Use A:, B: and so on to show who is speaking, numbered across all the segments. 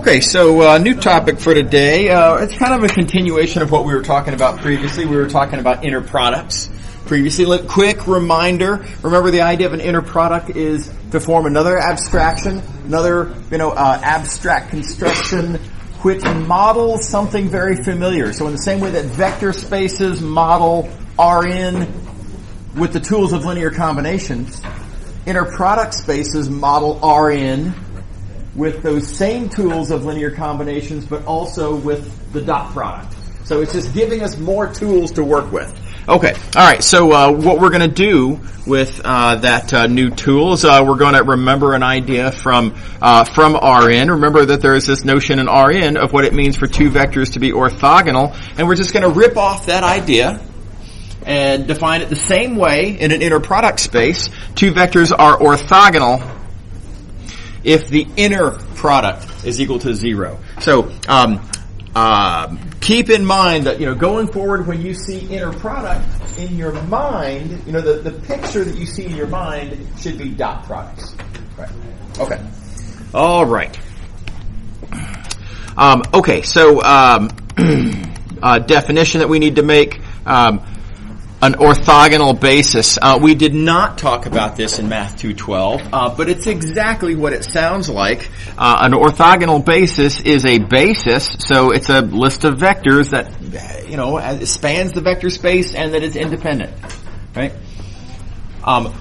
A: Okay, so new topic for today. It's kind of a continuation of what we were talking about previously. We were talking about inner products previously. Quick reminder, remember the idea of an inner product is to form another abstraction, another, abstract construction which models something very familiar. So in the same way that vector spaces model Rn with the tools of linear combinations, inner product spaces model Rn with those same tools of linear combinations, but also with the dot product. So it's just giving us more tools to work with. Okay, all right. So what we're going to do with that new tool is we're going to remember an idea from Rn. Remember that there is this notion in Rn of what it means for two vectors to be orthogonal, and we're just going to rip off that idea and define it the same way in an inner product space. Two vectors are orthogonal if the inner product is equal to 0. So keep in mind that, going forward when you see inner product in your mind, the picture that you see in your mind should be dot products. Right. Okay. All right. Okay, so definition that we need to make, an orthogonal basis. We did not talk about this in Math 212, but it's exactly what it sounds like. An orthogonal basis is a basis, so it's a list of vectors that, spans the vector space and that is independent, right?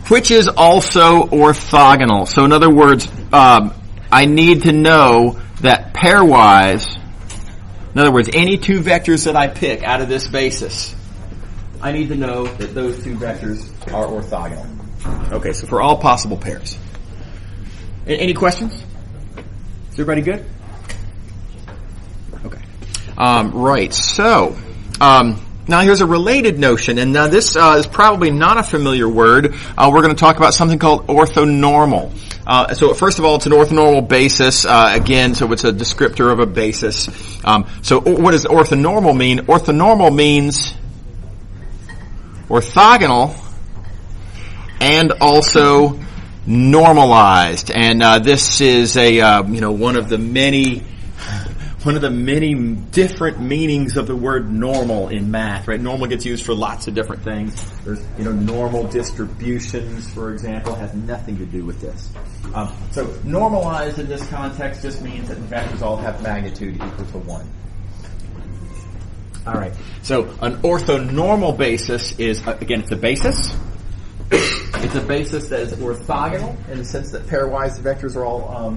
A: Which is also orthogonal. So in other words, I need to know that pairwise, in other words, any two vectors that I pick out of this basis, I need to know that those two vectors are orthogonal. Okay, so for all possible pairs. Any questions? Is everybody good? Okay. Right, so now here's a related notion, and now this is probably not a familiar word. We're going to talk about something called orthonormal. So first of all, it's an orthonormal basis. Again, so it's a descriptor of a basis. So what does orthonormal mean? Orthonormal means orthogonal and also normalized, and this is a one of the many different meanings of the word normal in math. Right, normal gets used for lots of different things. There's normal distributions, for example, has nothing to do with this. So normalized in this context just means that the vectors all have magnitude equal to 1. All right. So an orthonormal basis is, again, it's a basis. It's a basis that is orthogonal in the sense that pairwise the vectors are all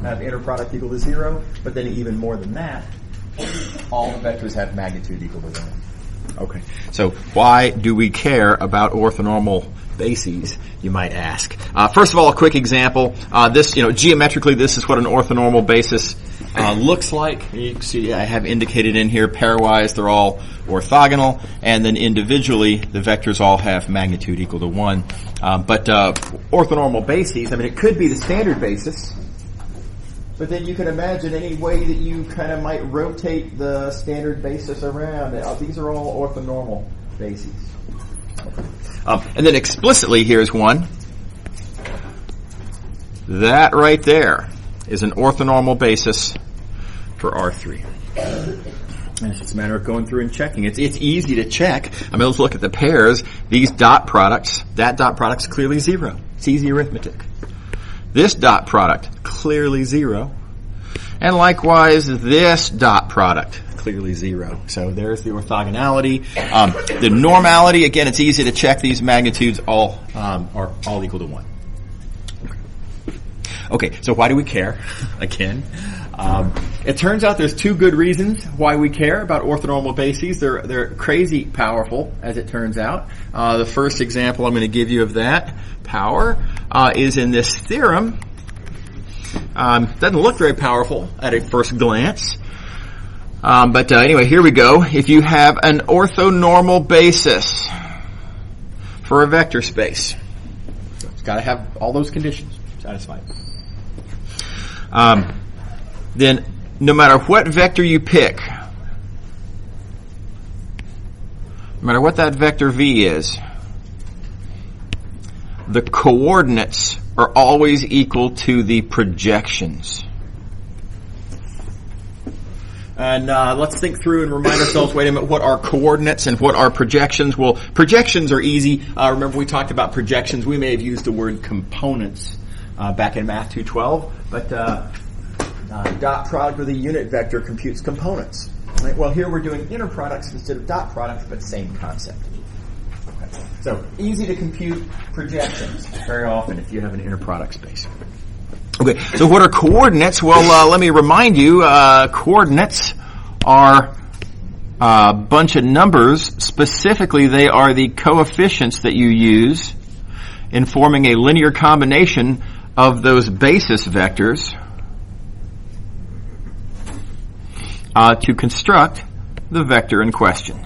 A: have inner product equal to 0. But then even more than that, all the vectors have magnitude equal to 1. Okay. So why do we care about orthonormal bases, you might ask? First of all, a quick example. This, geometrically, this is what an orthonormal basis looks like. You can see I have indicated in here pairwise they're all orthogonal, and then individually the vectors all have magnitude equal to 1. But orthonormal bases, it could be the standard basis, but then you can imagine any way that you kind of might rotate the standard basis around. These are all orthonormal bases. And then explicitly, here's one. That right there is an orthonormal basis for R3. And it's just a matter of going through and checking. It's easy to check. Let's look at the pairs. These dot products, that dot product's clearly 0. It's easy arithmetic. This dot product, clearly 0. And likewise, this dot product, clearly 0. So there's the orthogonality. The normality, again, it's easy to check. These magnitudes all are all equal to 1. Okay, so why do we care? Again, it turns out there's two good reasons why we care about orthonormal bases. They're crazy powerful, as it turns out. The first example I'm going to give you of that power is in this theorem. Doesn't look very powerful at a first glance. But anyway, here we go. If you have an orthonormal basis for a vector space, so it's got to have all those conditions satisfied. Then no matter what vector you pick, no matter what that vector v is, the coordinates are always equal to the projections. And let's think through and remind ourselves, wait a minute, what are coordinates and what are projections? Well, projections are easy. Remember we talked about projections. We may have used the word components back in Math 212, but dot product with a unit vector computes components. Right? Well, here we're doing inner products instead of dot products, but same concept. Okay. So easy to compute projections very often if you have an inner product space. Okay, so what are coordinates? Well, let me remind you, coordinates are a bunch of numbers. Specifically, they are the coefficients that you use in forming a linear combination of those basis vectors to construct the vector in question.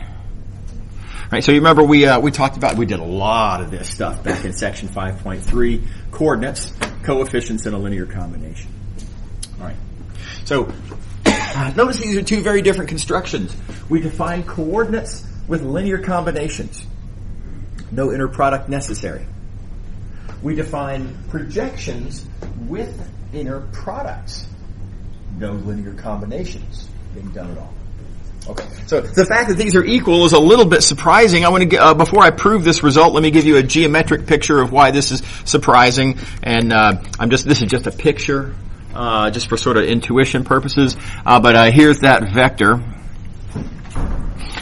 A: Right, so you remember we talked about, we did a lot of this stuff back in section 5.3, coordinates, coefficients in a linear combination. All right. So notice these are two very different constructions. We define coordinates with linear combinations. No inner product necessary. We define projections with inner products. No linear combinations being done at all. Okay, so the fact that these are equal is a little bit surprising. I want to before I prove this result, let me give you a geometric picture of why this is surprising. And this is just a picture, just for sort of intuition purposes. But here's that vector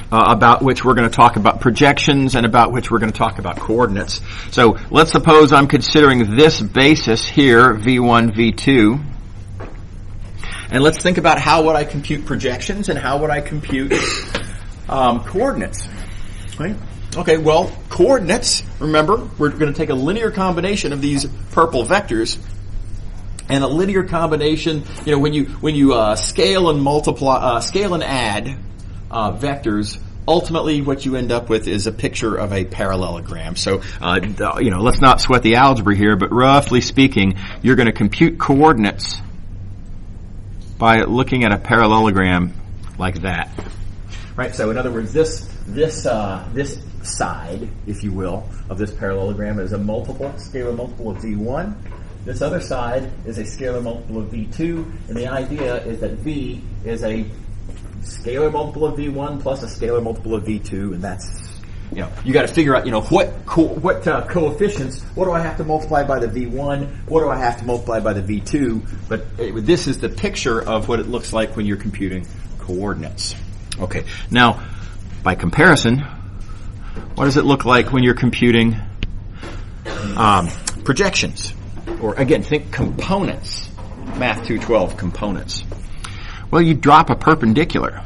A: about which we're going to talk about projections and about which we're going to talk about coordinates. So let's suppose I'm considering this basis here, V1, V2. And let's think about how would I compute projections and how would I compute coordinates. Right? Okay, well, coordinates, remember, we're going to take a linear combination of these purple vectors. And a linear combination, when you scale and multiply, scale and add vectors, ultimately what you end up with is a picture of a parallelogram. So, let's not sweat the algebra here, but roughly speaking, you're going to compute coordinates by looking at a parallelogram like that. Right? So in other words, this side, if you will, of this parallelogram is a scalar multiple of V1. This other side is a scalar multiple of V2, and the idea is that V is a scalar multiple of V1 plus a scalar multiple of V2, and that's, you got to figure out, what coefficients, what do I have to multiply by the V1, what do I have to multiply by the V2, but this is the picture of what it looks like when you're computing coordinates. Okay, now, by comparison, what does it look like when you're computing projections? Or again, think components, Math 212 components. Well, you drop a perpendicular.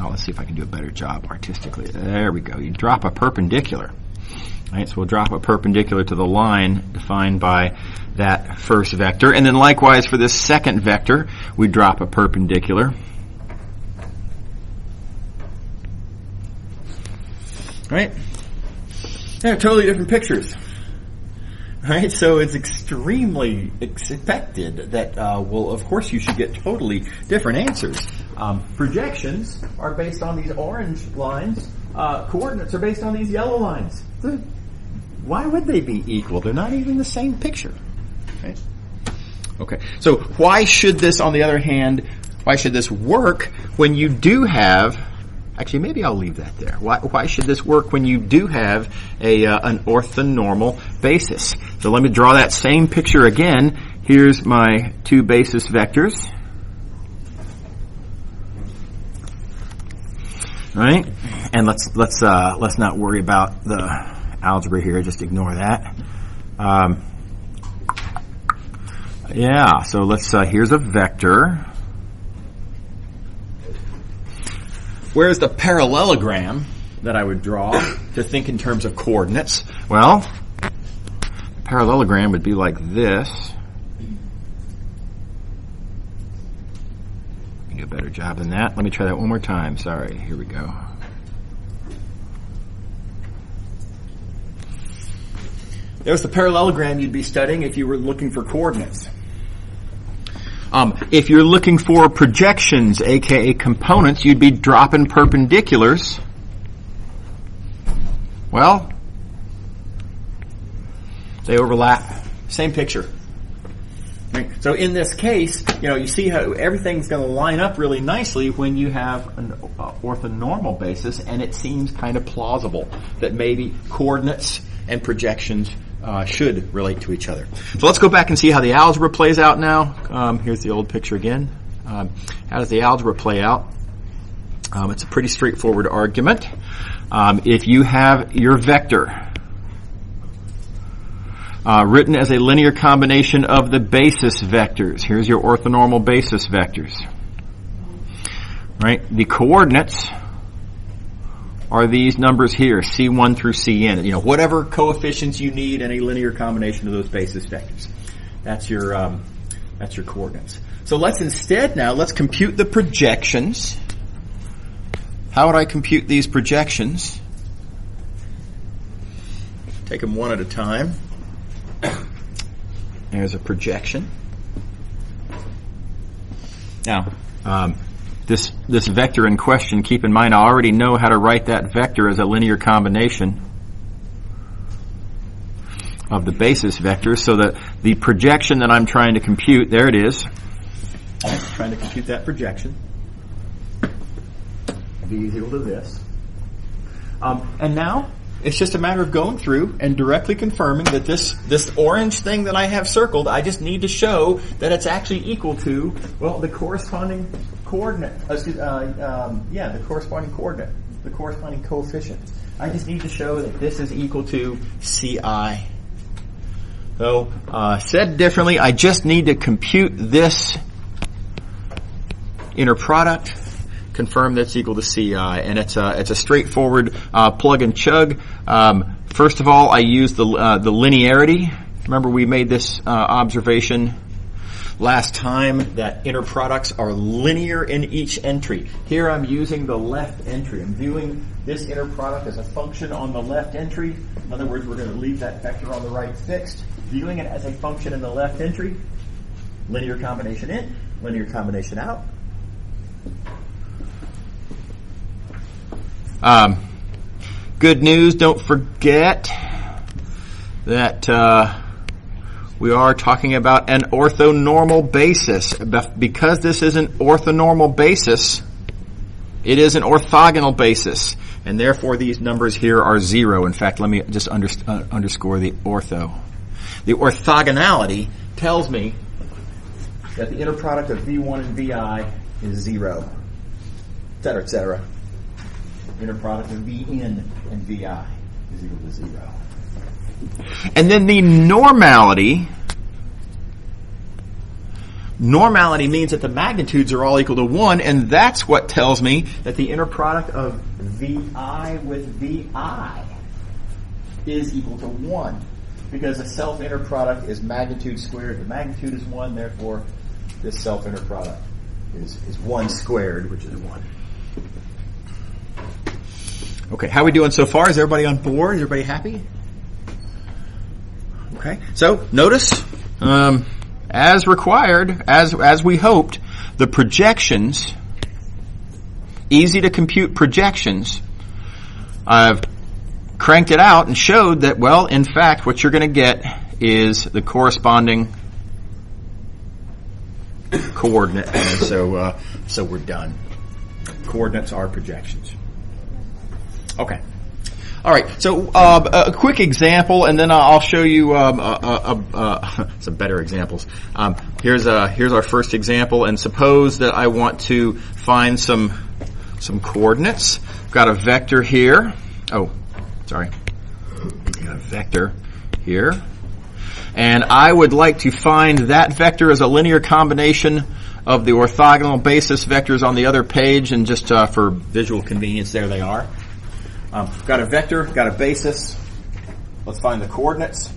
A: Let's see if I can do a better job artistically. There we go. You drop a perpendicular. Right, so we'll drop a perpendicular to the line defined by that first vector. And then likewise for this second vector, we drop a perpendicular. Right? They're totally different pictures. Right, so it's extremely expected that, of course you should get totally different answers. Projections are based on these orange lines. Coordinates are based on these yellow lines. Why would they be equal? They're not even the same picture. Right? Okay, so why should this, on the other hand, why should this work when you do have, actually maybe I'll leave that there. Why should this work when you do have an orthonormal basis? So let me draw that same picture again. Here's my two basis vectors. Right? And let's not worry about the algebra here, just ignore that. So here's a vector. Where's the parallelogram that I would draw to think in terms of coordinates? Well, the parallelogram would be like this. I can do a better job than that. Let me try that one more time. Sorry. Here we go. There's the parallelogram you'd be studying if you were looking for coordinates. If you're looking for projections, aka components, you'd be dropping perpendiculars. Well, they overlap. Same picture. Right? So in this case, you see how everything's going to line up really nicely when you have an orthonormal basis, and it seems kind of plausible that maybe coordinates and projections should relate to each other. So let's go back and see how the algebra plays out now. Here's the old picture again. How does the algebra play out? It's a pretty straightforward argument. If you have your vector written as a linear combination of the basis vectors, here's your orthonormal basis vectors. Right? The coordinates are these numbers here, C1 through Cn. Whatever coefficients you need in a linear combination of those basis vectors. That's your coordinates. So let's compute the projections. How would I compute these projections? Take them one at a time. There's a projection. Now, this vector in question, keep in mind I already know how to write that vector as a linear combination of the basis vectors, so that the projection that I'm trying to compute, there it is. I'm trying to compute that projection. V is equal to this. And now it's just a matter of going through and directly confirming that this orange thing that I have circled, I just need to show that it's actually equal to, the corresponding coordinate. The corresponding coordinate, the corresponding coefficient. I just need to show that this is equal to Ci. So, said differently, I just need to compute this inner product, confirm that's equal to Ci, and it's a straightforward plug and chug. First of all, I use the linearity. Remember, we made this observation last time that inner products are linear in each entry. Here I'm using the left entry. I'm viewing this inner product as a function on the left entry. In other words, we're going to leave that vector on the right fixed. Viewing it as a function in the left entry, linear combination in, linear combination out. Good news, don't forget that we are talking about an orthonormal basis. Because this is an orthonormal basis, it is an orthogonal basis, and therefore these numbers here are 0. In fact, let me just underscore the ortho. The orthogonality tells me that the inner product of V1 and VI is 0, etc., etc. Inner product of Vn and Vi is equal to 0. And then the normality means that the magnitudes are all equal to 1, and that's what tells me that the inner product of Vi with Vi is equal to 1. Because a self-inner product is magnitude squared. The magnitude is 1, therefore this self-inner product is 1 squared, which is 1. Okay, how are we doing so far? Is everybody on board? Is everybody happy? Okay, so notice, as required, as we hoped, the projections, easy to compute projections, I've cranked it out and showed that, in fact, what you're going to get is the corresponding coordinate, and so we're done. Coordinates are projections. Okay. All right. So a quick example, and then I'll show you some better examples. Here's our first example, and suppose that I want to find some coordinates. I've got a vector here. Oh, sorry. I've got a vector here, and I would like to find that vector as a linear combination of the orthogonal basis vectors on the other page, and just for visual convenience, there they are. Got a vector, got a basis. Let's find the coordinates.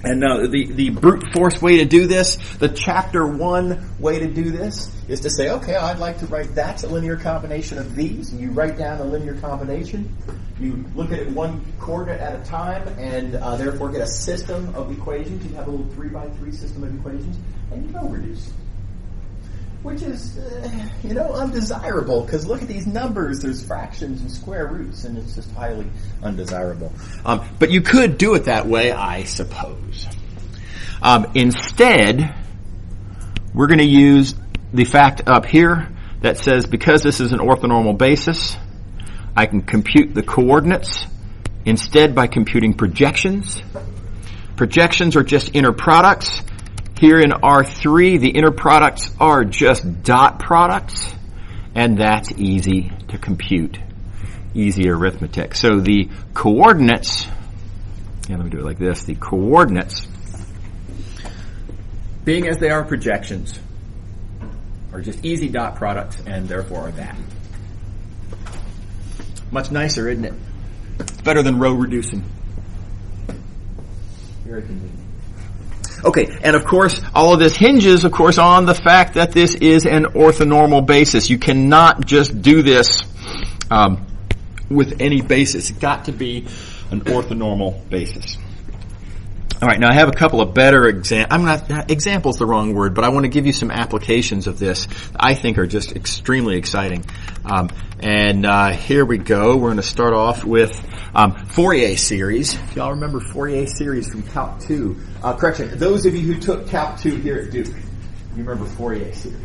A: And the brute force way to do this, the chapter 1 way to do this, is to say, okay, I'd like to write that's a linear combination of these. And you write down a linear combination. You look at it one coordinate at a time, and therefore get a system of equations. You have a little 3x3 system of equations, and you go reduce. Which is, undesirable, because look at these numbers. There's fractions and square roots, and it's just highly undesirable. But you could do it that way, I suppose. Instead, we're going to use the fact up here that says because this is an orthonormal basis, I can compute the coordinates instead by computing projections. Projections are just inner products. Here in R3, the inner products are just dot products, and that's easy to compute. Easy arithmetic. So the coordinates, let me do it like this, the coordinates, being as they are projections, are just easy dot products, and therefore are that. Much nicer, isn't it? Better than row reducing. Very convenient. Okay, and of course, all of this hinges, of course, on the fact that this is an orthonormal basis. You cannot just do this with any basis. It's got to be an orthonormal basis. All right, now I have a couple of better examples the wrong word, but I want to give you some applications of this that I think are just extremely exciting. Here we go. We're going to start off with Fourier Series. If y'all remember Fourier Series from Calc 2. Correction, those of you who took Calc 2 here at Duke, you remember Fourier Series.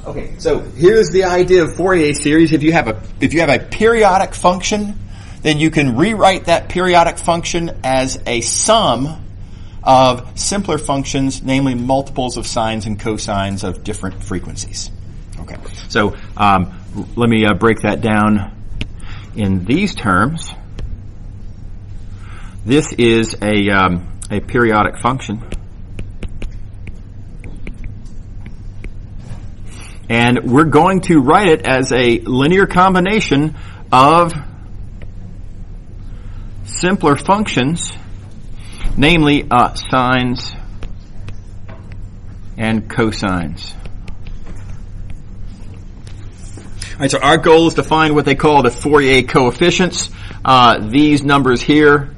A: Okay, so here's the idea of Fourier Series. If you have a periodic function, then you can rewrite that periodic function as a sum of simpler functions, namely multiples of sines and cosines of different frequencies. Okay, so let me break that down in these terms. This is a periodic function. And we're going to write it as a linear combination of simpler functions, namely sines and cosines. All right, so our goal is to find what they call the Fourier coefficients. These numbers here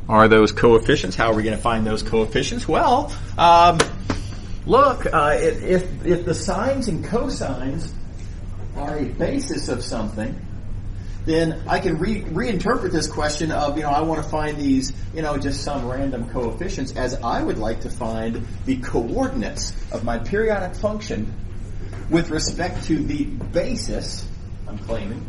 A: are those coefficients. How are we going to find those coefficients? Well, look, if the sines and cosines are a basis of something, then I can reinterpret this question of, I want to find these, just some random coefficients as I would like to find the coordinates of my periodic function with respect to the basis, I'm claiming,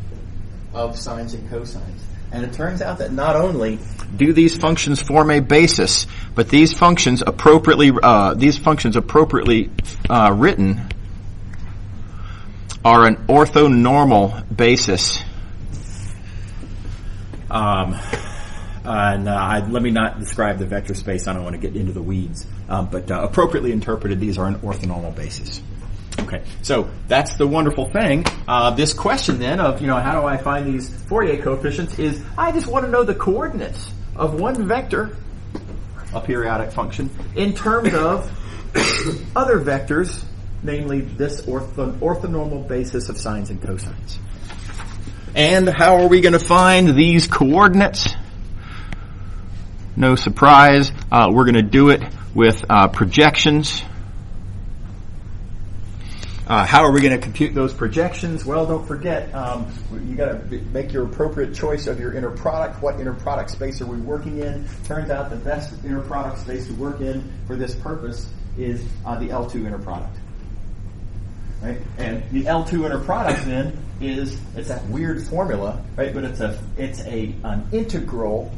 A: of sines and cosines. And it turns out that not only do these functions form a basis, but these functions appropriately written are an orthonormal basis. Let me not describe the vector space. I don't want to get into the weeds. But appropriately interpreted, these are an orthonormal basis. Okay, so that's the wonderful thing. This question then of, how do I find these Fourier coefficients is I just want to know the coordinates of one vector, a periodic function, in terms of other vectors, namely this orthonormal basis of sines and cosines. And how are we going to find these coordinates? No surprise, we're going to do it with projections. How are we going to compute those projections? Well, don't forget, you got to make your appropriate choice of your inner product. What inner product space are we working in? Turns out the best inner product space to work in for this purpose is the L2 inner product. Right? And the L2 inner product then it's that weird formula, right? But it's an integral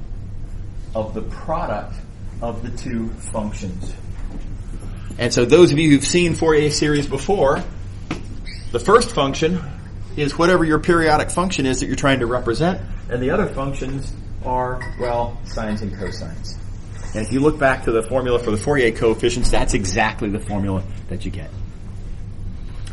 A: of the product of the two functions. And so those of you who've seen Fourier series before, the first function is whatever your periodic function is that you're trying to represent, and the other functions are, sines and cosines. And if you look back to the formula for the Fourier coefficients, that's exactly the formula that you get.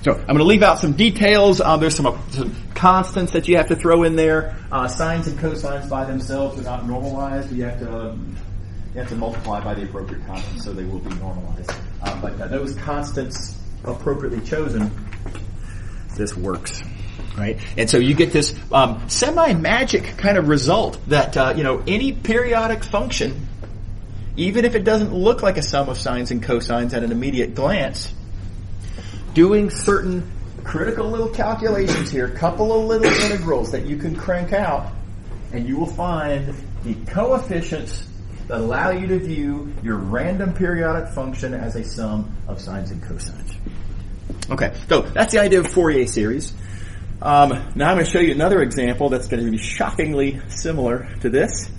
A: So I'm going to leave out some details. There's some constants that you have to throw in there. Sines and cosines by themselves are not normalized. You have to multiply by the appropriate constants, so they will be normalized. But those constants appropriately chosen, this works, right? And so you get this semi-magic kind of result that any periodic function, even if it doesn't look like a sum of sines and cosines at an immediate glance, doing certain critical little calculations here, couple of little integrals that you can crank out, and you will find the coefficients that allow you to view your random periodic function as a sum of sines and cosines. Okay, so that's the idea of Fourier series. Now I'm going to show you another example that's going to be shockingly similar to this,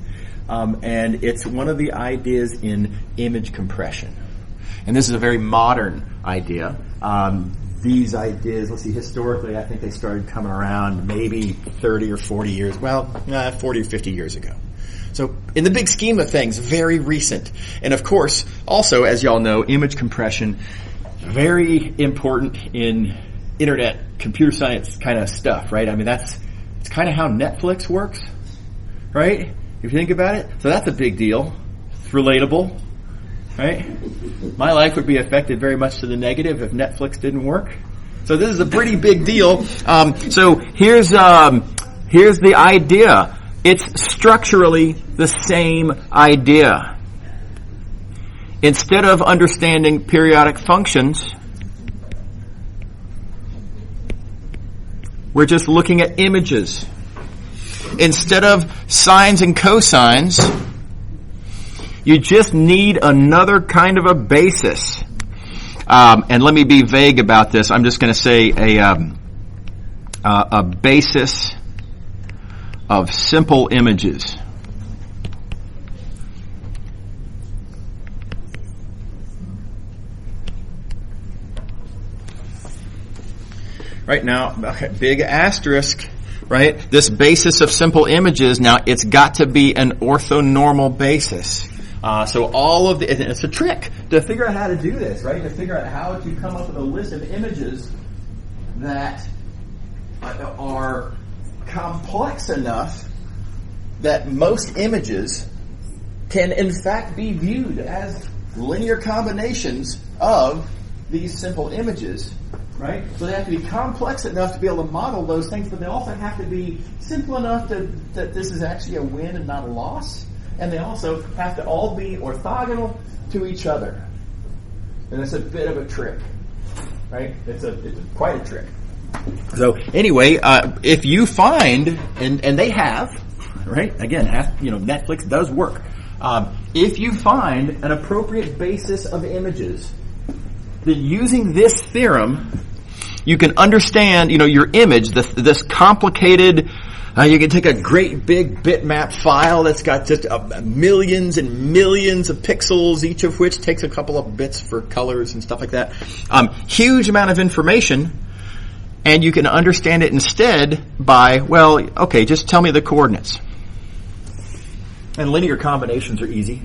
A: and it's one of the ideas in image compression. And this is a very modern idea. These ideas, let's see, historically, I think they started coming around maybe 30 or 40 years, 40 or 50 years ago. So in the big scheme of things, very recent. And of course, also, as y'all know, image compression, very important in internet, computer science kind of stuff, right? I mean, it's kind of how Netflix works, right? If you think about it. So that's a big deal. It's relatable. Right? My life would be affected very much to the negative if Netflix didn't work. So this is a pretty big deal. So here's the idea. It's structurally the same idea. Instead of understanding periodic functions, we're just looking at images. Instead of sines and cosines, you just need another kind of a basis. And let me be vague about this. I'm just going to say a basis of simple images. Right now, okay, big asterisk. Right? This basis of simple images, now it's got to be an orthonormal basis. So all of it's a trick to figure out how to do this, right? To figure out how to come up with a list of images that are complex enough that most images can in fact be viewed as linear combinations of these simple images, right? So they have to be complex enough to be able to model those things, but they also have to be simple enough that this is actually a win and not a loss. And they also have to all be orthogonal to each other. And it's a bit of a trick, right? It's quite a trick. So anyway, if you find, and they have, right? Again, Netflix does work. If you find an appropriate basis of images, then using this theorem, you can understand, your image, this complicated. You can take a great big bitmap file that's got just millions and millions of pixels, each of which takes a couple of bits for colors and stuff like that. Huge amount of information, and you can understand it instead by, just tell me the coordinates. And linear combinations are easy,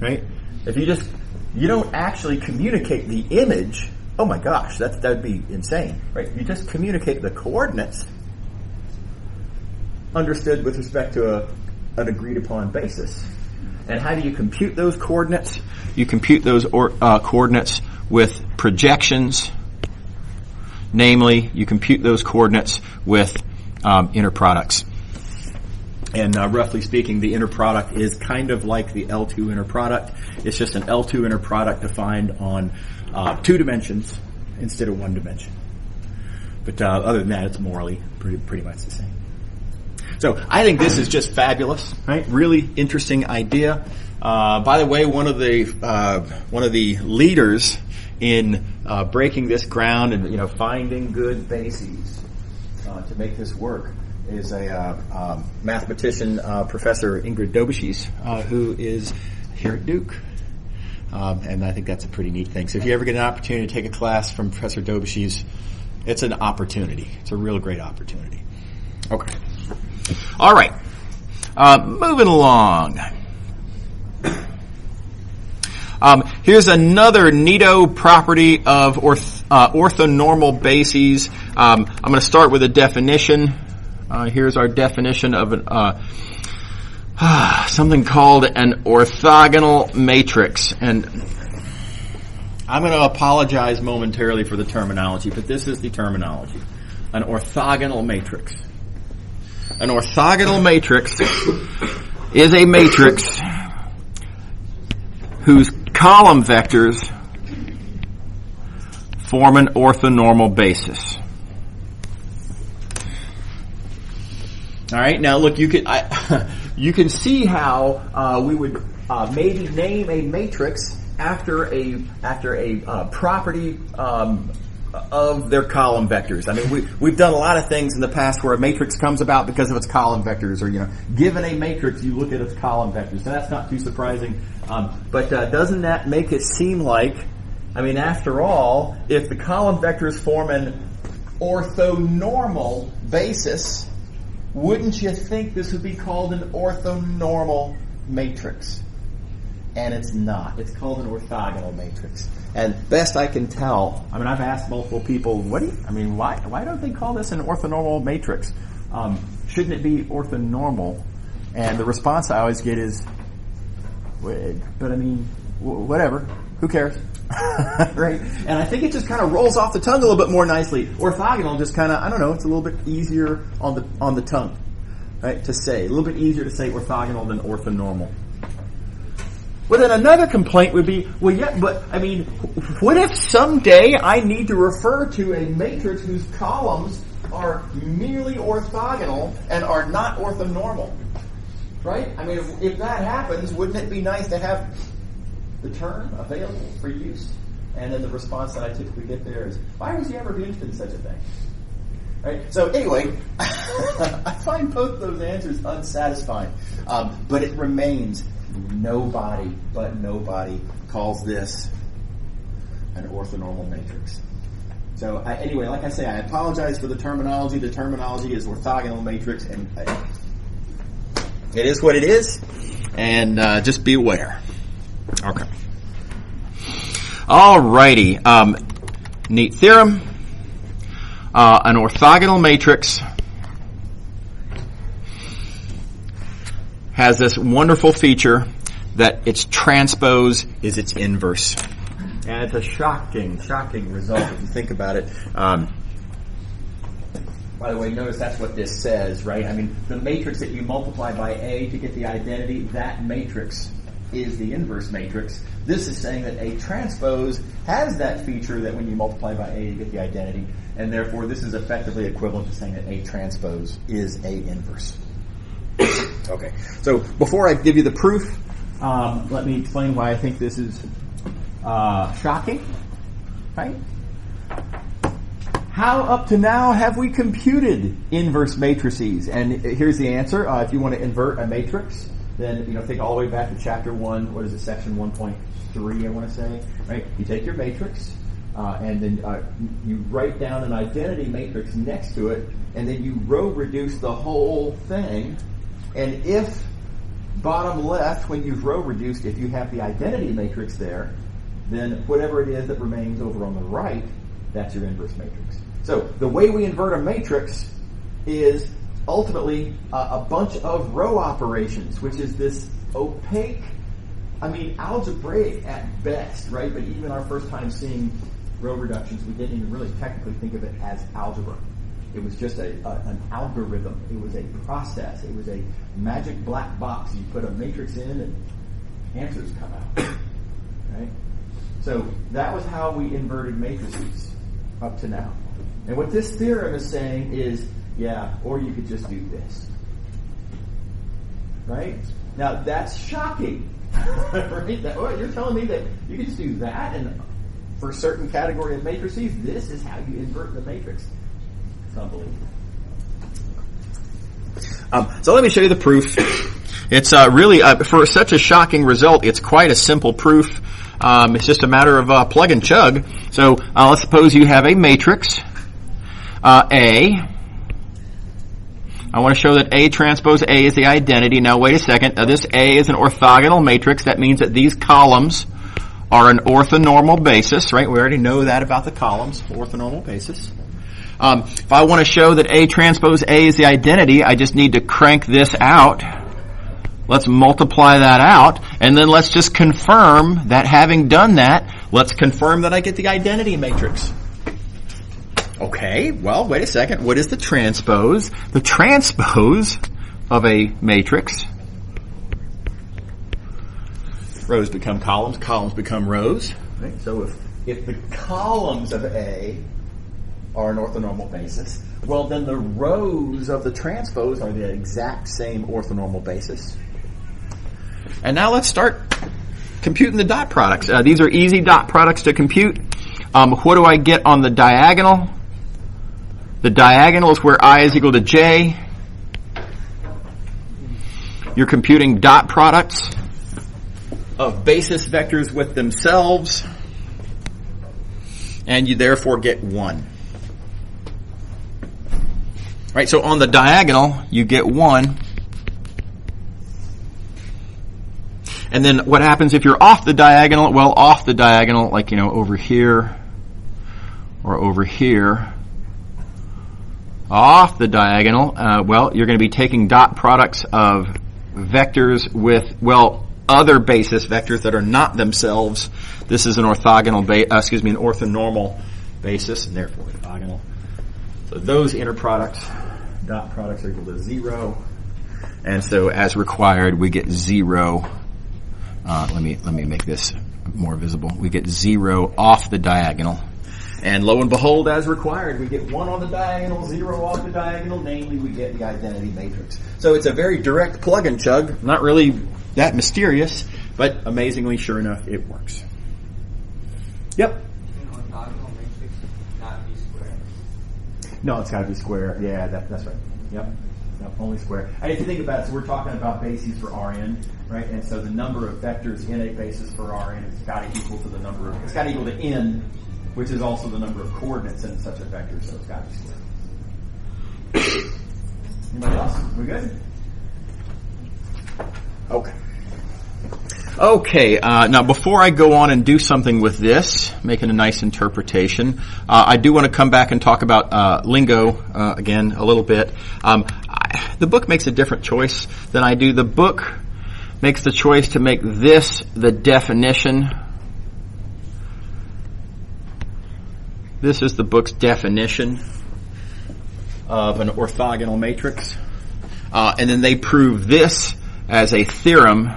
A: right? If you don't actually communicate the image, oh my gosh, that would be insane, right? You just communicate the coordinates, understood with respect to an agreed upon basis. And how do you compute those coordinates? You compute those coordinates with projections. Namely, you compute those coordinates with inner products. And roughly speaking, the inner product is kind of like the L2 inner product. It's just an L2 inner product defined on 2 dimensions instead of 1 dimension. But other than that, it's morally pretty much the same. So I think this is just fabulous, right? Really interesting idea. By the way, one of the leaders in breaking this ground and finding good bases to make this work is a mathematician, Professor Ingrid Dobeschies, who is here at Duke. And I think that's a pretty neat thing. So if you ever get an opportunity to take a class from Professor Dobeschies, it's an opportunity. It's a real great opportunity. Okay. All right. Moving along. Here's another neato property of orthonormal bases. I'm going to start with a definition. Here's our definition of something called an orthogonal matrix. And I'm going to apologize momentarily for the terminology, but this is the terminology. An orthogonal matrix. An orthogonal matrix is a matrix whose column vectors form an orthonormal basis. All right. Now, look, you can see how we would maybe name a matrix after a property of their column vectors. I mean, we've done a lot of things in the past where a matrix comes about because of its column vectors, or given a matrix, you look at its column vectors. So that's not too surprising. But doesn't that make it seem like, I mean, after all, if the column vectors form an orthonormal basis, wouldn't you think this would be called an orthonormal matrix? And it's not. It's called an orthogonal matrix. And best I can tell, I mean, I've asked multiple people, why don't they call this an orthonormal matrix? Shouldn't it be orthonormal? And the response I always get is, but I mean, whatever. Who cares? Right? And I think it just kind of rolls off the tongue a little bit more nicely. Orthogonal just kind of, I don't know, it's a little bit easier on the tongue, right, to say. A little bit easier to say orthogonal than orthonormal. Well, then another complaint would be, well, yeah, but, I mean, what if someday I need to refer to a matrix whose columns are merely orthogonal and are not orthonormal? Right? I mean, if that happens, wouldn't it be nice to have the term available for use? And then the response that I typically get there is, why would you ever be interested in such a thing? Right? So anyway, I find both those answers unsatisfying. But it remains, nobody calls this an orthonormal matrix. So anyway, like I say, I apologize for the terminology. The terminology is orthogonal matrix, and it is what it is, and just be aware. Okay. Alrighty. Neat theorem. An orthogonal matrix has this wonderful feature that its transpose is its inverse. And it's a shocking result if you think about it. By the way, notice that's what this says, right? I mean, the matrix that you multiply by A to get the identity, that matrix is the inverse matrix. This is saying that A transpose has that feature that when you multiply by A, you get the identity. And therefore, this is effectively equivalent to saying that A transpose is A inverse. Okay, so before I give you the proof, let me explain why I think this is shocking, right? How up to now have we computed inverse matrices? And here's the answer. If you want to invert a matrix, then think all the way back to chapter 1. What is it? Section 1.3, I want to say. Right? You take your matrix, and then you write down an identity matrix next to it, and then you row reduce the whole thing. And if bottom left, when you've row reduced, if you have the identity matrix there, then whatever it is that remains over on the right, that's your inverse matrix. So the way we invert a matrix is ultimately a bunch of row operations, which is this opaque, algebraic at best, right? But even our first time seeing row reductions, we didn't even really technically think of it as algebra. It was just an algorithm. It was a process. It was a magic black box. You put a matrix in and answers come out. Right? So that was how we inverted matrices up to now. And what this theorem is saying is, or you could just do this. Right? Now that's shocking. Right? You're telling me that you can just do that, and for a certain category of matrices, this is how you invert the matrix. Unbelievable. So let me show you the proof. It's really, for such a shocking result, it's quite a simple proof. It's just a matter of plug and chug. So let's suppose you have a matrix, A. I want to show that A transpose A is the identity. Now wait a second. Now this A is an orthogonal matrix. That means that these columns are an orthonormal basis, right? We already know that about the columns, orthonormal basis. If I want to show that A transpose A is the identity, I just need to crank this out. Let's multiply that out, and then let's just confirm that having done that, let's confirm that I get the identity matrix. Okay, well, wait a second. What is the transpose? The transpose of a matrix. Rows become columns, columns become rows. Right? So if the columns of A are an orthonormal basis, well, then the rows of the transpose are the exact same orthonormal basis. And now let's start computing the dot products. These are easy dot products to compute. What do I get on the diagonal? The diagonal is where I is equal to j. You're computing dot products of basis vectors with themselves, and you therefore get 1. Right, so on the diagonal, you get 1. And then what happens if you're off the diagonal? Well, off the diagonal, like, over here or over here, off the diagonal, well, you're going to be taking dot products of vectors with, other basis vectors that are not themselves. This is an orthogonal an orthonormal basis, and therefore orthogonal. So those inner products, dot products, are equal to 0. And so as required, we get 0. Let me make this more visible. We get 0 off the diagonal. And lo and behold, as required, we get 1 on the diagonal, 0 off the diagonal, namely we get the identity matrix. So it's a very direct plug and chug, not really that mysterious, but amazingly, sure enough, it works. Yep?
B: Can orthogonal matrix not be square?
A: No, it's got to be square. Yeah, that's right. Yep, only square. And if you think about it, so we're talking about bases for Rn, right? And so the number of vectors in a basis for Rn has got to equal to the number of, it's got to equal to n, which is also the number of coordinates in such a vector, so it's got to be square. Anybody else? We good? Okay, now before I go on and do something with this, making a nice interpretation, I do want to come back and talk about lingo again a little bit. The book makes a different choice than I do. The book makes the choice to make this the definition. This is the book's definition of an orthogonal matrix. And then they prove this as a theorem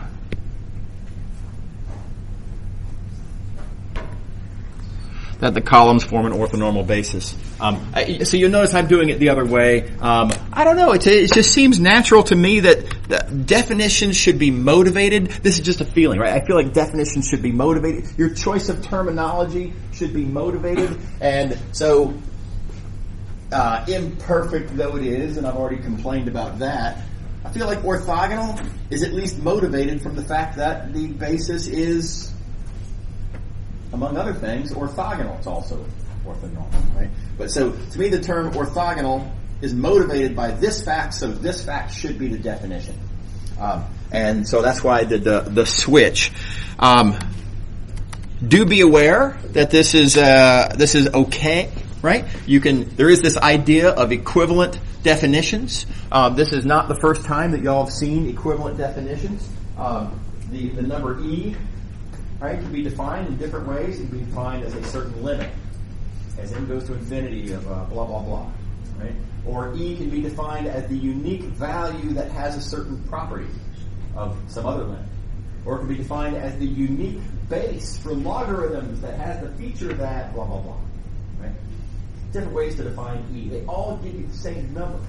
A: that the columns form an orthonormal basis. So you'll notice I'm doing it the other way. I don't know. It just seems natural to me that definitions should be motivated. This is just a feeling, right? I feel like definitions should be motivated. Your choice of terminology should be motivated. And so, imperfect though it is, and I've already complained about that, I feel like orthogonal is at least motivated from the fact that the basis is, among other things, orthogonal. It's also orthonormal, right? But so, to me, the term orthogonal is motivated by this fact, so this fact should be the definition. And so that's why I did the switch. Do be aware that this is okay, right? There is this idea of equivalent definitions. This is not the first time that y'all have seen equivalent definitions. The number e, right, can be defined in different ways. It can be defined as a certain limit, as n goes to infinity of blah, blah, blah, right? Or e can be defined as the unique value that has a certain property of some other limit. Or it can be defined as the unique base for logarithms that has the feature that blah, blah, blah, right? Different ways to define e. They all give you the same number.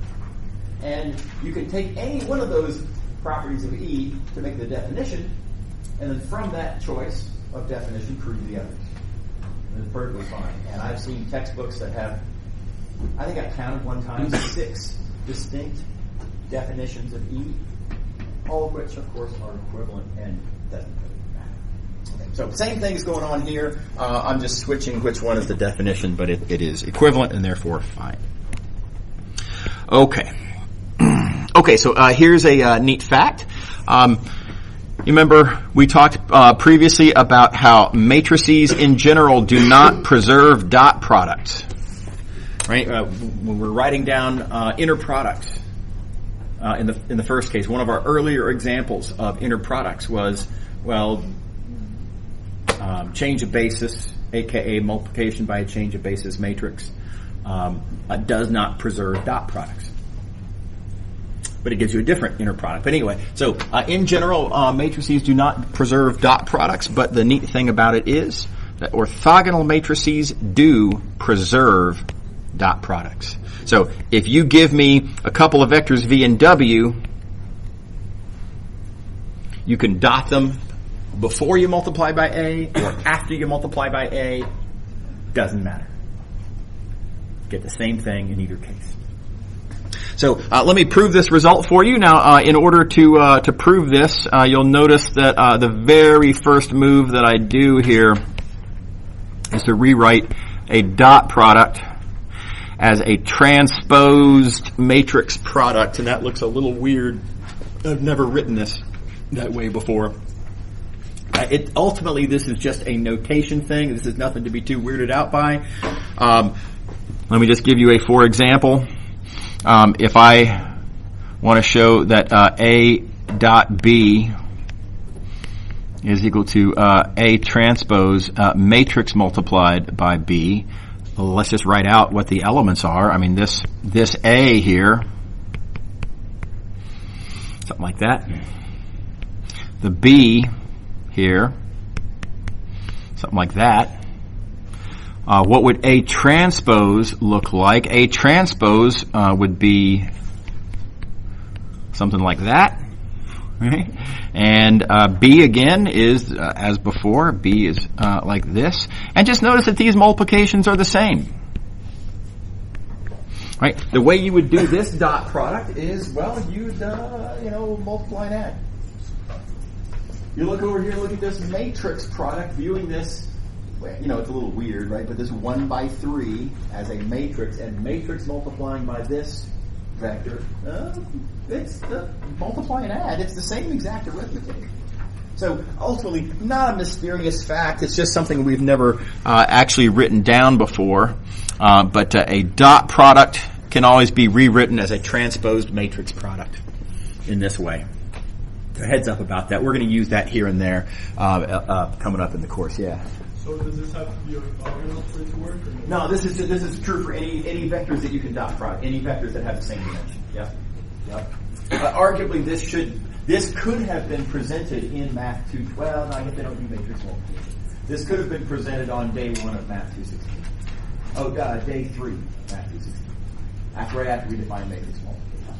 A: And you can take any one of those properties of e to make the definition, and then from that choice of definition, prove the others. And it's perfectly fine. And I've seen textbooks that have, I think I counted one time, 6 distinct definitions of E, all of which, of course, are equivalent and doesn't really matter. Okay, so same thing is going on here. I'm just switching which one is the definition, but it is equivalent and therefore fine. Okay. Okay, so here's a neat fact. You remember we talked previously about how matrices in general do not preserve dot products, right? When we're writing down inner products, in the first case, one of our earlier examples of inner products was, change of basis, aka multiplication by a change of basis matrix, does not preserve dot products. But it gives you a different inner product. But anyway, so in general, matrices do not preserve dot products, but the neat thing about it is that orthogonal matrices do preserve dot products. So if you give me a couple of vectors v and w, You can dot them before you multiply by A or after you multiply by A. Doesn't matter. Get the same thing in either case. So let me prove this result for you. Now, in order to prove this, you'll notice that the very first move that I do here is to rewrite a dot product as a transposed matrix product, and that looks a little weird. I've never written this that way before. Ultimately, this is just a notation thing. This is nothing to be too weirded out by. Let me just give you a for example. If I want to show that A dot B is equal to A transpose matrix multiplied by B, let's just write out what the elements are. I mean, this A here, something like that. The B here, something like that. What would A transpose look like? A transpose would be something like that. Right? And B again is, as before, B is like this. And just notice that these multiplications are the same. Right? The way you would do this dot product is, well, you'd multiply and add. You look over here, look at this matrix product, viewing this, it's a little weird, right? But this 1 by 3 as a matrix, and matrix multiplying by this vector, it's the multiply and add. It's the same exact arithmetic. So ultimately, not a mysterious fact. It's just something we've never actually written down before. But a dot product can always be rewritten as a transposed matrix product in this way. So heads up about that. We're going to use that here and there coming up in the course. Yeah.
C: So does this have to be orthogonal for it to work? Or
A: no, this is true for any vectors that you can dot product, any vectors that have the same dimension. Yep. Arguably, this could have been presented in Math 2. Well, no, I guess they don't do matrix multiplication. This could have been presented on day 1 of Math 216. Oh, day 3, Math 216. Right after we define matrix multiplication.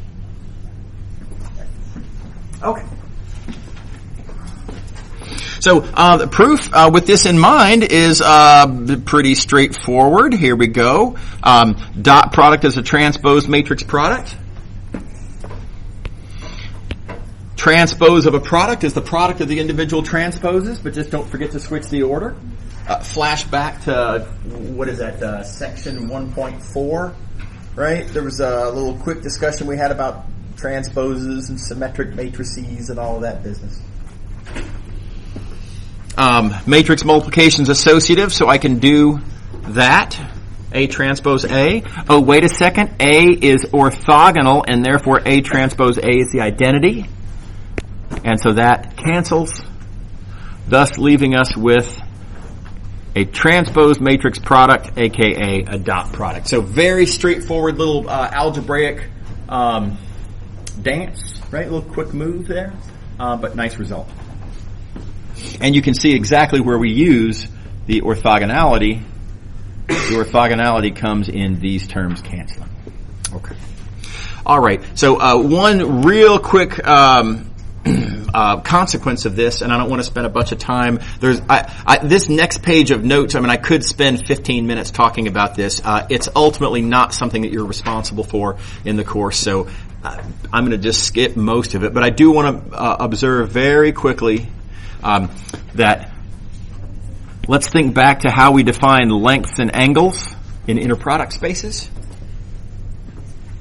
A: Okay. So the proof with this in mind is pretty straightforward. Here we go. Dot product is a transposed matrix product. Transpose of a product is the product of the individual transposes, but just don't forget to switch the order. Flash back to, section 1.4, right? There was a little quick discussion we had about transposes and symmetric matrices and all of that business. Matrix multiplication is associative, so I can do that. A transpose A. Oh, wait a second. A is orthogonal, and therefore A transpose A is the identity. And so that cancels, thus leaving us with a transposed matrix product, aka a dot product. So very straightforward little algebraic dance, right? A little quick move there, but nice result. And you can see exactly where we use the orthogonality. The orthogonality comes in these terms canceling. Okay. All right. So one real quick consequence of this, and I don't want to spend a bunch of time. There's this next page of notes. I could spend 15 minutes talking about this. It's ultimately not something that you're responsible for in the course, so I'm going to just skip most of it. But I do want to observe very quickly that let's think back to how we define lengths and angles in inner product spaces.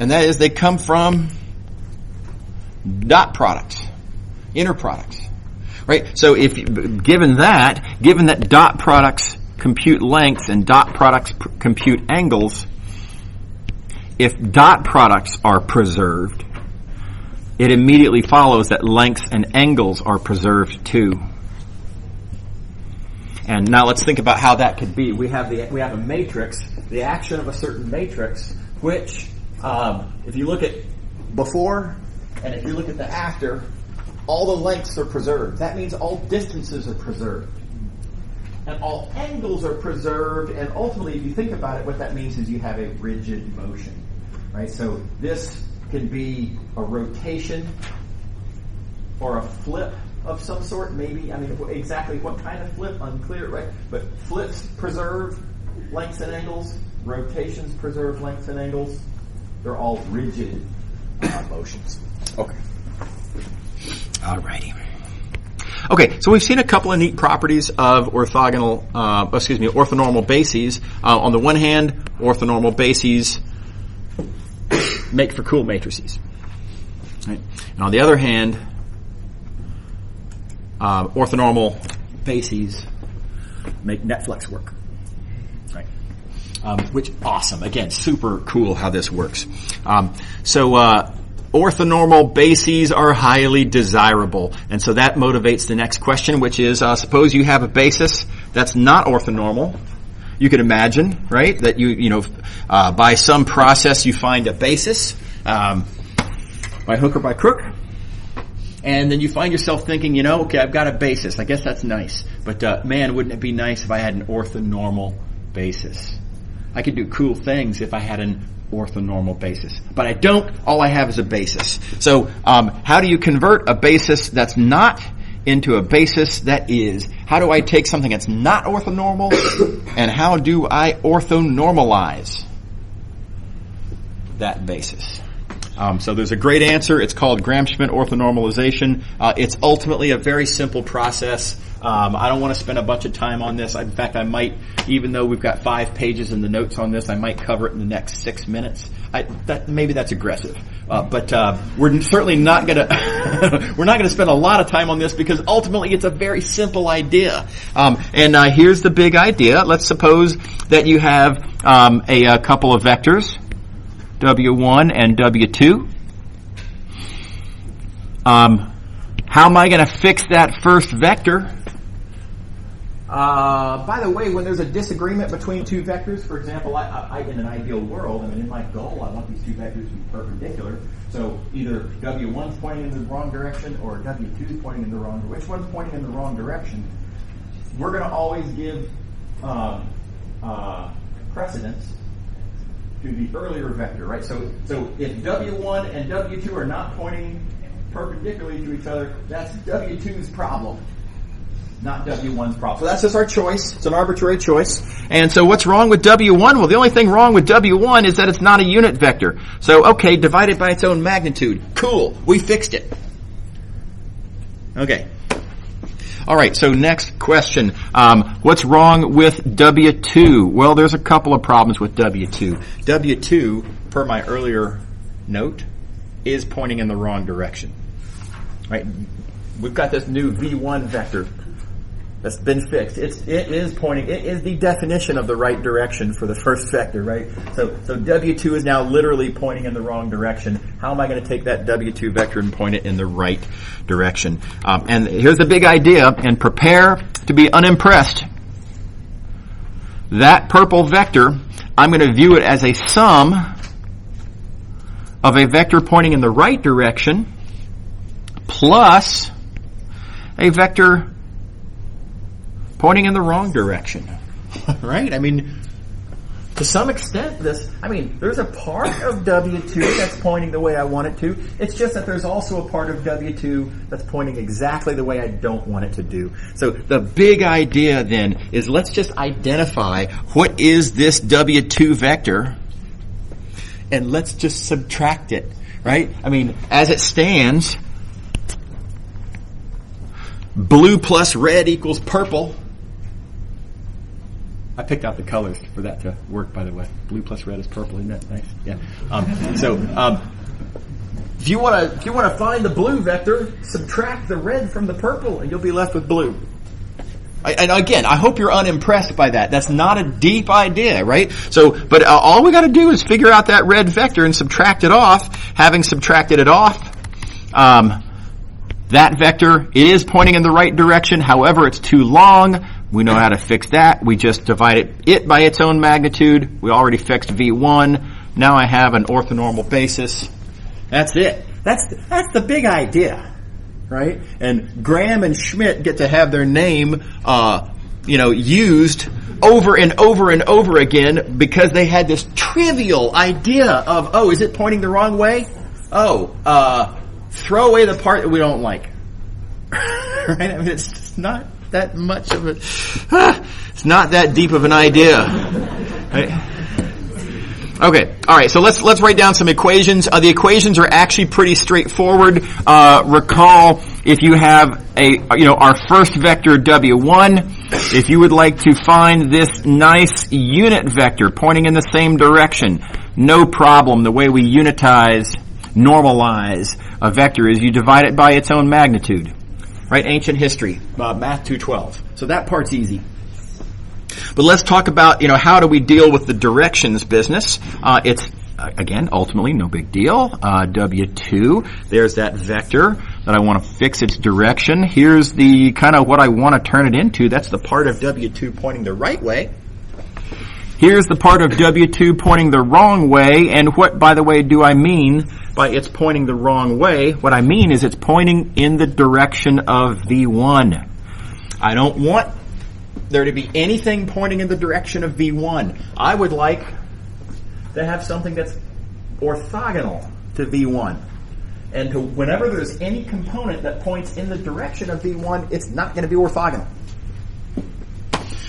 A: And that is they come from dot products, inner products. Right? So given that dot products compute lengths and dot products compute angles, if dot products are preserved, it immediately follows that lengths and angles are preserved too. And now let's think about how that could be. We have a matrix, the action of a certain matrix, which, if you look at before and if you look at the after, all the lengths are preserved. That means all distances are preserved. And all angles are preserved, and ultimately, if you think about it, what that means is you have a rigid motion. Right? So this can be a rotation or a flip of some sort, maybe. I mean, exactly what kind of flip, unclear, right? But flips preserve lengths and angles. Rotations preserve lengths and angles. They're all rigid motions. Okay. Alrighty. Okay, so we've seen a couple of neat properties of orthonormal bases. On the one hand, orthonormal bases make for cool matrices. Right? And on the other hand, orthonormal bases make Netflix work. Right? Which, awesome. Again, super cool how this works. Orthonormal bases are highly desirable. And so that motivates the next question, which is, suppose you have a basis that's not orthonormal. You could imagine, right, that by some process you find a basis, by hook or by crook, and then you find yourself thinking, okay, I've got a basis. I guess that's nice. But, man, wouldn't it be nice if I had an orthonormal basis? I could do cool things if I had an orthonormal basis. But I don't. All I have is a basis. So how do you convert a basis that's not into a basis that is? How do I take something that's not orthonormal and how do I orthonormalize that basis? So there's a great answer. It's called Gram-Schmidt orthonormalization. It's ultimately a very simple process. I don't want to spend a bunch of time on this. In fact, I might, even though we've got 5 pages in the notes on this, I might cover it in the next 6 minutes. Maybe that's aggressive. But we're certainly not gonna, we're not gonna spend a lot of time on this because ultimately it's a very simple idea. And here's the big idea. Let's suppose that you have, a couple of vectors, W1 and W2. How am I going to fix that first vector? By the way, when there's a disagreement between two vectors, for example, I in an ideal world, in my goal, I want these two vectors to be perpendicular. So either W1 is pointing in the wrong direction or W2 is pointing in the wrong direction. Which one's pointing in the wrong direction? We're going to always give precedence to the earlier vector, right? So if W1 and W2 are not pointing perpendicularly to each other, that's W2's problem, not W1's problem. So that's just our choice. It's an arbitrary choice. And so what's wrong with W1? Well, the only thing wrong with W1 is that it's not a unit vector. So, okay, divide it by its own magnitude. Cool. We fixed it. Okay. All right, so next question. What's wrong with W2? Well, there's a couple of problems with W2. W2, per my earlier note, is pointing in the wrong direction. Right? We've got this new V1 vector that's been fixed. It is the definition of the right direction for the first vector, right? So W2 is now literally pointing in the wrong direction. How am I going to take that W2 vector and point it in the right direction? And here's the big idea, and prepare to be unimpressed. That purple vector, I'm going to view it as a sum of a vector pointing in the right direction plus a vector pointing in the wrong direction. Right? To some extent, there's a part of W2 that's pointing the way I want it to. It's just that there's also a part of W2 that's pointing exactly the way I don't want it to do. So the big idea then is let's just identify what is this W2 vector and let's just subtract it. Right? As it stands, blue plus red equals purple. I picked out the colors for that to work, by the way. Blue plus red is purple, isn't that nice? Yeah. If you want to find the blue vector, subtract the red from the purple, and you'll be left with blue. And again, I hope you're unimpressed by that. That's not a deep idea, right? But all we got to do is figure out that red vector and subtract it off. Having subtracted it off, that vector, it is pointing in the right direction. However, it's too long. We know how to fix that. We just divide it by its own magnitude. We already fixed V1. Now I have an orthonormal basis. That's it. That's the big idea, right? And Gram and Schmidt get to have their name, used over and over and over again because they had this trivial idea of, is it pointing the wrong way? Throw away the part that we don't like. Right? I mean, it's just not that much of it's not that deep of an idea. Right? Okay, all right. So let's write down some equations. The equations are actually pretty straightforward. Recall, if you have our first vector W1, if you would like to find this nice unit vector pointing in the same direction, no problem. The way we normalize a vector is you divide it by its own magnitude. Right? Ancient history, Math 212. So that part's easy. But let's talk about, how do we deal with the directions business. It's, again, ultimately no big deal. W2, there's that vector that I want to fix its direction. Here's the kind of what I want to turn it into. That's the part of W2 pointing the right way. Here's the part of W2 pointing the wrong way. And what, by the way, do I mean by it's pointing the wrong way? What I mean is it's pointing in the direction of V1. I don't want there to be anything pointing in the direction of V1. I would like to have something that's orthogonal to V1. And whenever there's any component that points in the direction of V1, it's not going to be orthogonal.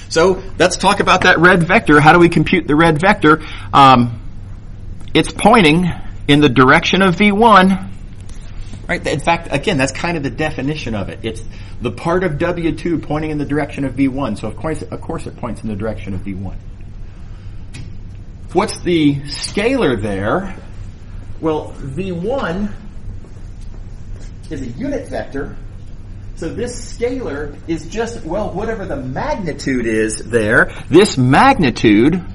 A: So let's talk about that red vector. How do we compute the red vector? It's pointing in the direction of V1. Right? In fact, again, that's kind of the definition of it. It's the part of W2 pointing in the direction of V1. So of course it points in the direction of V1. What's the scalar there? Well, V1 is a unit vector. So this scalar is just, whatever the magnitude is there. This magnitude,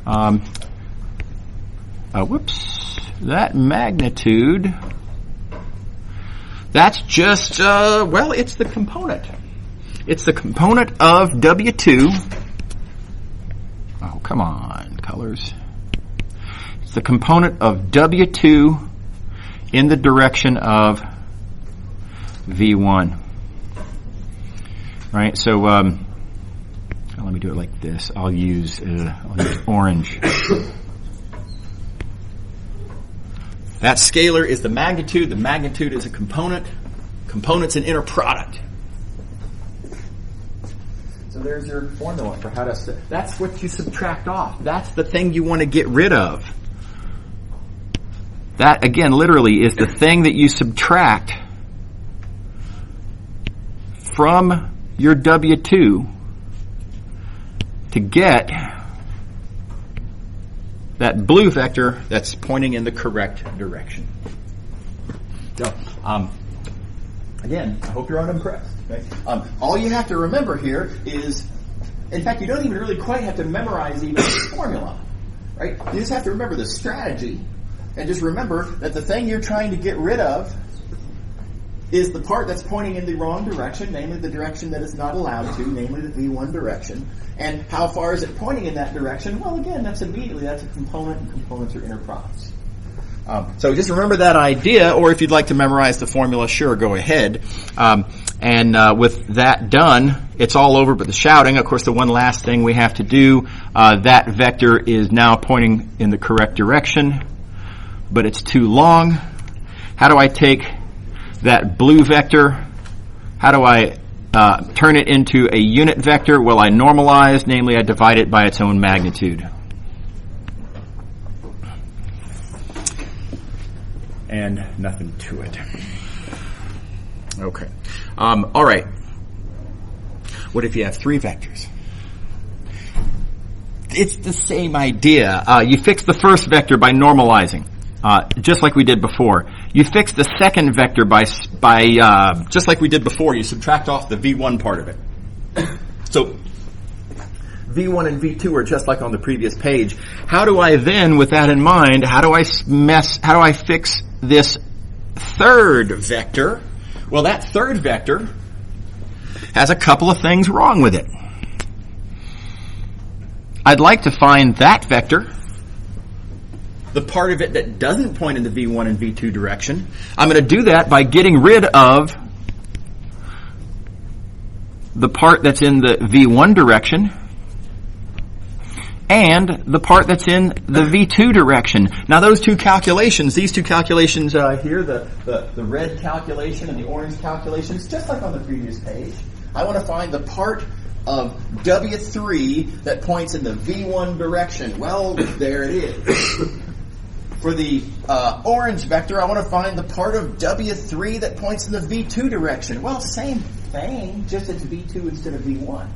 A: that magnitude, that's just, it's the component. It's the component of W2. Oh, come on, colors. It's the component of W2 in the direction of V1. Right? So, let me do it like this. I'll use orange. That scalar is the magnitude. The magnitude is a component. Component's an inner product. So there's your formula for how to... That's what you subtract off. That's the thing you want to get rid of. That, again, literally is the thing that you subtract from your W2 to get that blue vector that's pointing in the correct direction. So, again, I hope you're unimpressed. Okay? All you have to remember here is, in fact, you don't even really quite have to memorize even this formula. Right? You just have to remember the strategy, and just remember that the thing you're trying to get rid of is the part that's pointing in the wrong direction, namely the direction that it's not allowed to, namely the V1 direction. And how far is it pointing in that direction? Well, again, that's a component, and components are inner products. So just remember that idea, or if you'd like to memorize the formula, sure, go ahead. And with that done, it's all over but the shouting. Of course, the one last thing we have to do, that vector is now pointing in the correct direction, but it's too long. How do I take that blue vector? How do I turn it into a unit vector? Well, I normalize, namely I divide it by its own magnitude. And nothing to it. Okay. All right. What if you have three vectors? It's the same idea. You fix the first vector by normalizing, just like we did before. You fix the second vector by just like we did before. You subtract off the V1 part of it. So V1 and V2 are just like on the previous page. How do I then, with that in mind, how do I fix this third vector? Well, that third vector has a couple of things wrong with it. I'd like to find that vector, the part of it that doesn't point in the V1 and V2 direction. I'm going to do that by getting rid of the part that's in the V1 direction and the part that's in the V2 direction. Now these two calculations here, the red calculation and the orange calculations, just like on the previous page, I want to find the part of W3 that points in the V1 direction. Well, there it is. For the orange vector, I want to find the part of W3 that points in the V2 direction. Well, same thing, just it's V2 instead of V1.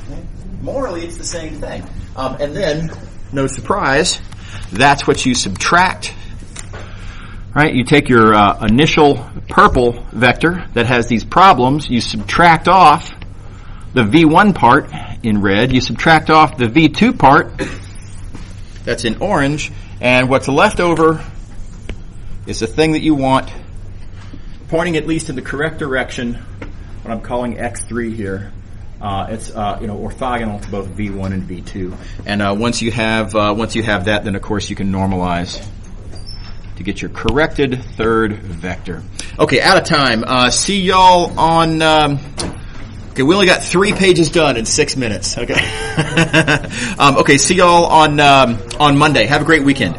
A: Okay? Morally, it's the same thing. And then, no surprise, that's what you subtract. Right? You take your initial purple vector that has these problems, you subtract off the V1 part in red, you subtract off the V2 part that's in orange, and what's left over is the thing that you want, pointing at least in the correct direction, what I'm calling X3 here. It's orthogonal to both V1 and V2. And once you have that, then of course you can normalize to get your corrected third vector. Okay, out of time. See y'all on. Okay, we only got 3 pages done in 6 minutes. Okay. Okay, see y'all on Monday. Have a great weekend.